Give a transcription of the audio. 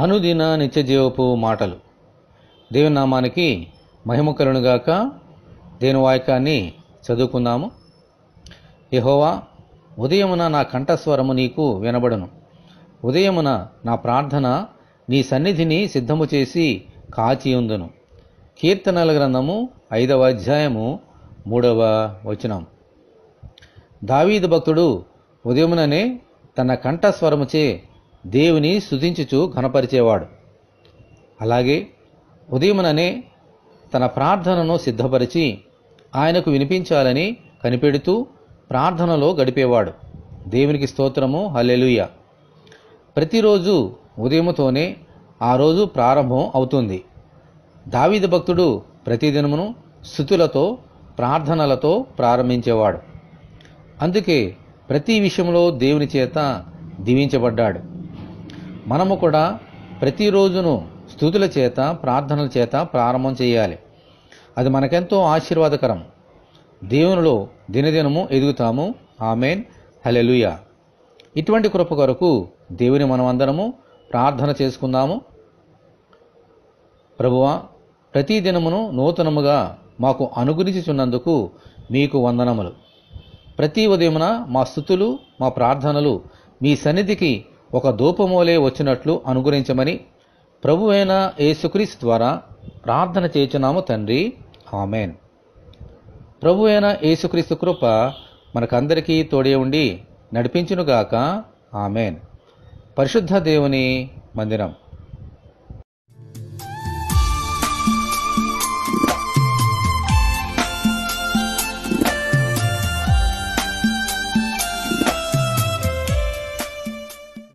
అనుదిన నిత్యజీవపు మాటలు. దేవుని నామానికి మహిమ కలుగునుగాక. దేవుని వాక్యాన్ని చదువుకుందాము. యెహోవా, ఉదయమున నా కంఠస్వరము నీకు వినబడును. ఉదయమున నా ప్రార్థన నీ సన్నిధిని సిద్ధము చేసి కాచియుందును. కీర్తనల గ్రంథము 5వ అధ్యాయము 3వ వచనం. దావీదు భక్తుడు ఉదయముననే తన కంఠస్వరముచే దేవుని స్తుతించుచు ఘనపరిచేవాడు. అలాగే ఉదయముననే తన ప్రార్థనను సిద్ధపరిచి ఆయనకు వినిపించాలని కనిపెడుతూ ప్రార్థనలో గడిపేవాడు. దేవునికి స్తోత్రము, హల్లెలూయా. ప్రతిరోజు ఉదయముతోనే ఆ రోజు ప్రారంభం అవుతుంది. దావీదు భక్తుడు ప్రతిదినమును స్తుతులతో ప్రార్థనలతో ప్రారంభించేవాడు. అందుకే ప్రతి విషయంలో దేవుని చేత దీవించబడ్డాడు. మనము కూడా ప్రతిరోజును స్తుతుల చేత ప్రార్థనల చేత ప్రారంభం చేయాలి. అది మనకెంతో ఆశీర్వాదకరం. దేవునిలో దినదినము ఎదుగుతాము. ఆమేన్, హల్లెలూయా. ఇటువంటి కృప కొరకు దేవుని మనమందరము ప్రార్థన చేసుకుందాము. ప్రభువా, ప్రతి దినమును నూతనముగా మాకు అనుగ్రహించుచున్నందుకు మీకు వందనములు. ప్రతి ఉదయమున మా స్తుతులు మా ప్రార్థనలు మీ సన్నిధికి ఒక ధూపమోలే వచ్చినట్లు అనుగ్రహించమని ప్రభువైన యేసుక్రీస్తు ద్వారా ప్రార్థన చేయుచున్నాము తండ్రి. ఆమేన్. ప్రభువైన యేసుక్రీస్తు కృప మనకందరికీ తోడే ఉండి నడిపించునుగాక. ఆమేన్. పరిశుద్ధ దేవుని మందిరం.